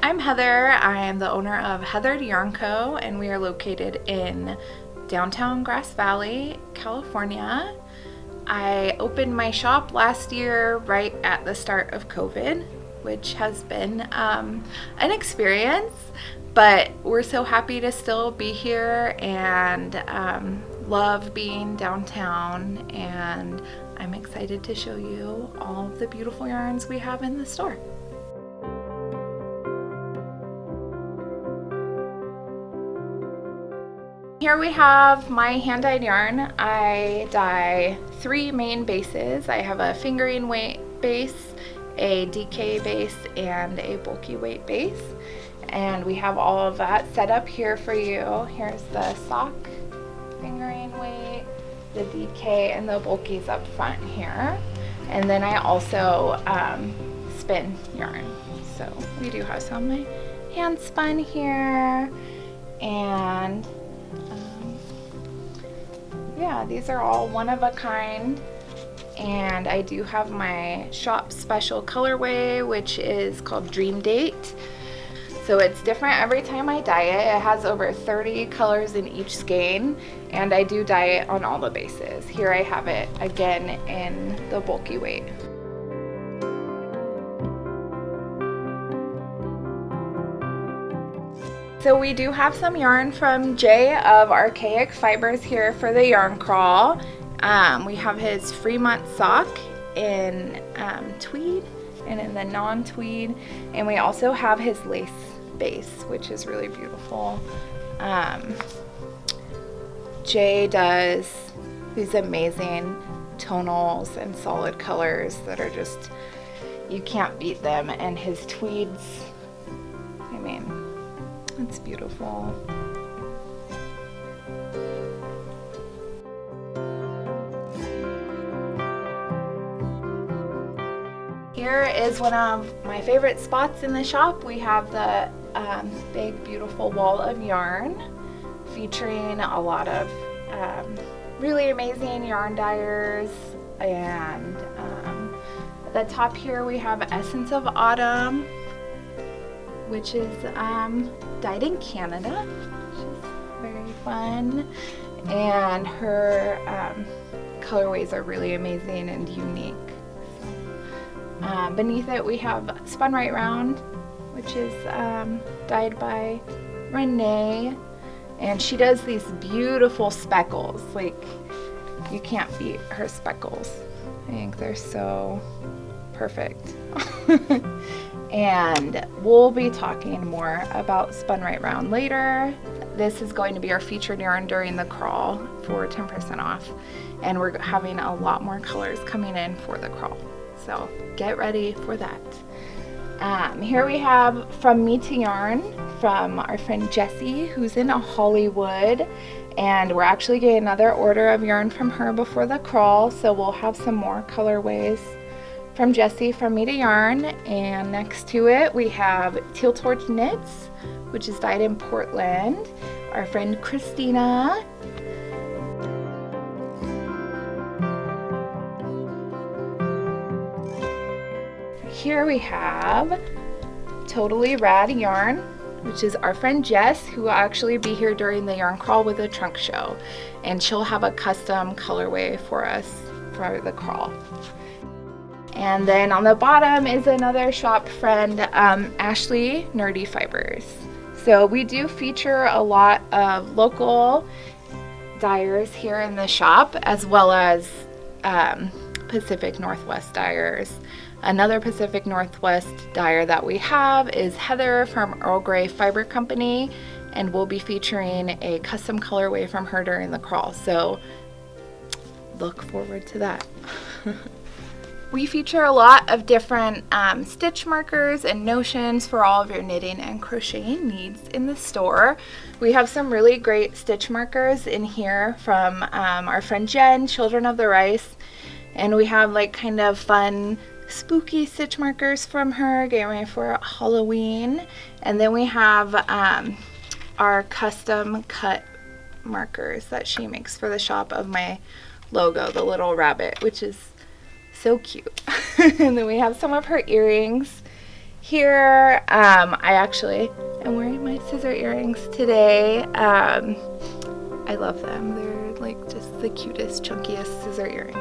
I'm Heather. I am the owner of Heather Yarn Co. and we are located in downtown Grass Valley, California. I opened my shop last year right at the start of COVID, which has been an experience, but we're so happy to still be here and love being downtown, and I'm excited to show you all of the beautiful yarns we have in the store. Here we have my hand-dyed yarn. I dye 3 main bases. I have a fingering weight base, a DK base, and a bulky weight base. And we have all of that set up here for you. Here's the sock, fingering weight, the DK, and the bulkies up front here. And then I also spin yarn. So we do have some of my hand spun here, and yeah, these are all one of a kind. And I do have my shop special colorway, which is called Dream Date. So it's different every time I dye it. It has over 30 colors in each skein, and I do dye it on all the bases. Here I have it again in the bulky weight. So we do have some yarn from Jay of Archaic Fibers here for the yarn crawl. We have his Fremont sock in tweed and in the non-tweed, and we also have his lace base, which is really beautiful. Jay does these amazing tonals and solid colors that are just, you can't beat them, and his tweeds, I mean, it's beautiful. Here is one of my favorite spots in the shop. We have the big beautiful wall of yarn featuring a lot of really amazing yarn dyers, and at the top here we have Essence of Autumn, which is dyed in Canada, which is very fun, and her colorways are really amazing and unique. Beneath it we have Spun Right Round, which is dyed by Renee, and she does these beautiful speckles. Like, you can't beat her speckles. I think they're so perfect. And we'll be talking more about Spun Right Round later. This is going to be our featured yarn during the crawl for 10% off, and we're having a lot more colors coming in for the crawl, so get ready for that. Here we have From Me to Yarn from our friend Jessie, who's in Hollywood, and we're actually getting another order of yarn from her before the crawl, so we'll have some more colorways from Jessie, From Me to Yarn. And next to it we have Teal Torch Knits, which is dyed in Portland, our friend Christina. Here we have Totally Rad Yarn, which is our friend Jess, who will actually be here during the yarn crawl with a trunk show, and she'll have a custom colorway for us for the crawl. And then on the bottom is another shop friend, Ashley Nerdy Fibers. So we do feature a lot of local dyers here in the shop, as well as Pacific Northwest dyers. Another Pacific Northwest dyer that we have is Heather from Earl Grey Fiber Company, and we'll be featuring a custom colorway from her during the crawl, so look forward to that. We feature a lot of different stitch markers and notions for all of your knitting and crocheting needs in the store. We have some really great stitch markers in here from our friend Jen, Children of the Rice, and we have like kind of fun spooky stitch markers from her, getting ready for Halloween. And then we have our custom cut markers that she makes for the shop of my logo, the little rabbit, which is so cute. And then we have some of her earrings Here, I actually am wearing my scissor earrings today. I love them. They're like just the cutest, chunkiest scissor earrings.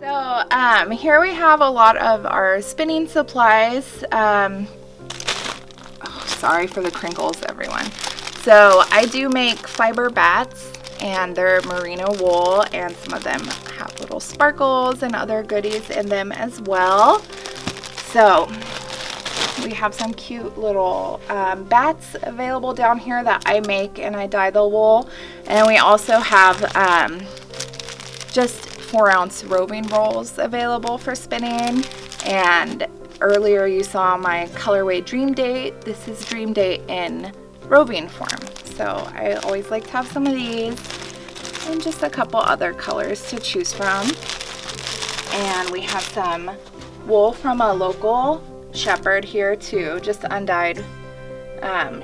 So here we have a lot of our spinning supplies. Oh, sorry for the crinkles, everyone. So I do make fiber bats, and they're merino wool, and some of them have little sparkles and other goodies in them as well. So we have some cute little bats available down here that I make, and I dye the wool. And then we also have just 4-ounce roving rolls available for spinning. And earlier you saw my colorway Dream Date. This is Dream Date in roving form. So I always like to have some of these and just a couple other colors to choose from. And we have some wool from a local shepherd here too, just undyed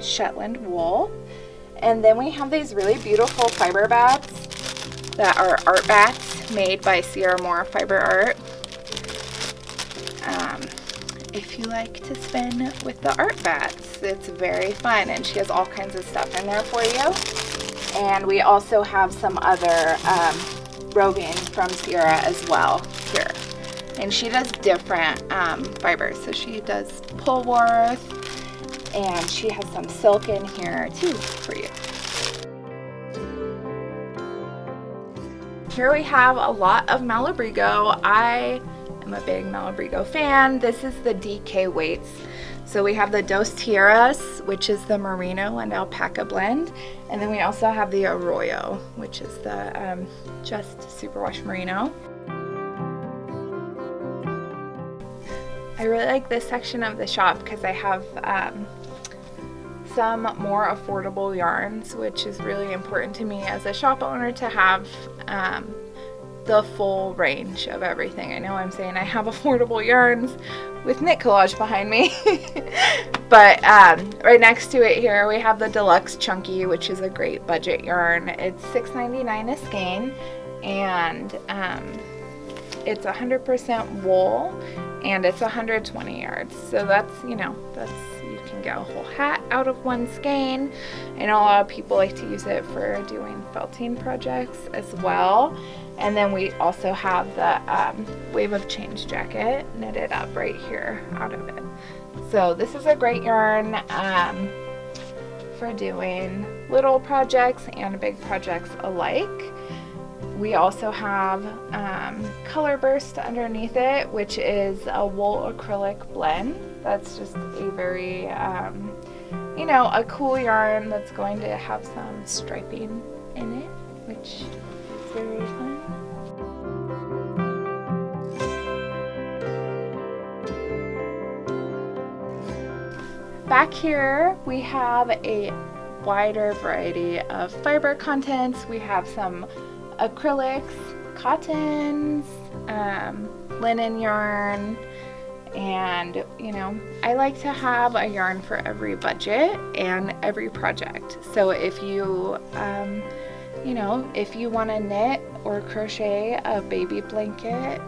Shetland wool. And then we have these really beautiful fiber bats that are art bats made by Sierra Moore Fiber Art. If you like to spin with the art bats, it's very fun, and she has all kinds of stuff in there for you. And we also have some other roving from Sierra as well here. And she does different fibers. So she does Pullworth, and she has some silk in here too for you. Here we have a lot of Malabrigo. I am a big Malabrigo fan. This is the DK weights. So we have the Dos Tierras, which is the merino and alpaca blend. And then we also have the Arroyo, which is the just superwash merino. I really like this section of the shop because I have some more affordable yarns, which is really important to me as a shop owner to have the full range of everything. I know I'm saying I have affordable yarns with knit collage behind me, but right next to it here we have the Deluxe Chunky, which is a great budget yarn. It's $6.99 a skein, and it's 100% wool, and it's 120 yards. So that's, you can get a whole hat out of one skein, and a lot of people like to use it for doing felting projects as well. And then we also have the Wave of Change jacket knitted up right here out of it. So this is a great yarn for doing little projects and big projects alike. We also have Color Burst underneath it, which is a wool acrylic blend. That's just a very, a cool yarn that's going to have some striping in it, which is very fun. Back here we have a wider variety of fiber contents. We have some acrylics, cottons, linen yarn, and I like to have a yarn for every budget and every project. So if you if you want to knit or crochet a baby blanket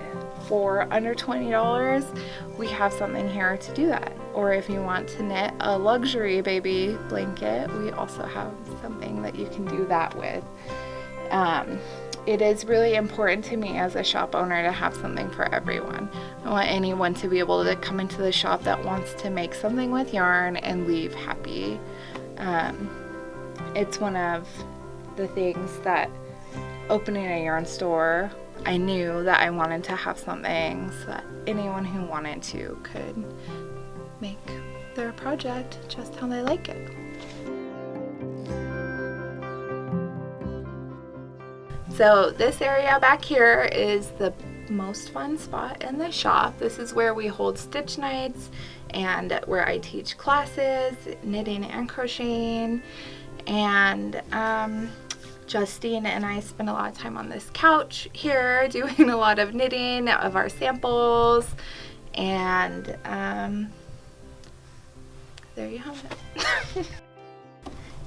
for under $20, we have something here to do that. Or if you want to knit a luxury baby blanket, we also have something that you can do that with. It is really important to me as a shop owner to have something for everyone. I want anyone to be able to come into the shop that wants to make something with yarn and leave happy. It's one of the things that opening a yarn store, I knew that I wanted to have something so that anyone who wanted to could make their project just how they like it. So this area back here is the most fun spot in the shop. This is where we hold stitch nights and where I teach classes, knitting and crocheting. And Justine and I spend a lot of time on this couch here doing a lot of knitting of our samples. And there you have it.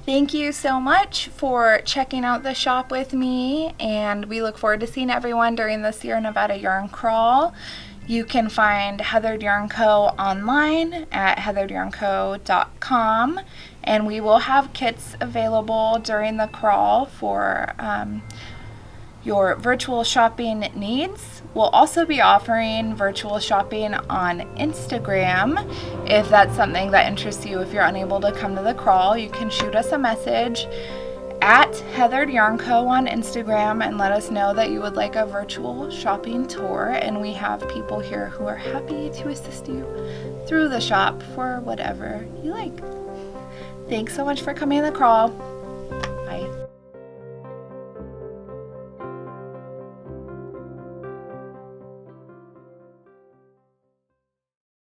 Thank you so much for checking out the shop with me, and we look forward to seeing everyone during the Sierra Nevada Yarn Crawl. You can find Heathered Yarn Co. online at heatheredyarnco.com, and we will have kits available during the crawl for your virtual shopping needs. We'll also be offering virtual shopping on Instagram. If that's something that interests you, if you're unable to come to the crawl, you can shoot us a message at Heathered Yarn Co. on Instagram and let us know that you would like a virtual shopping tour, and we have people here who are happy to assist you through the shop for whatever you like. Thanks so much for coming to the crawl.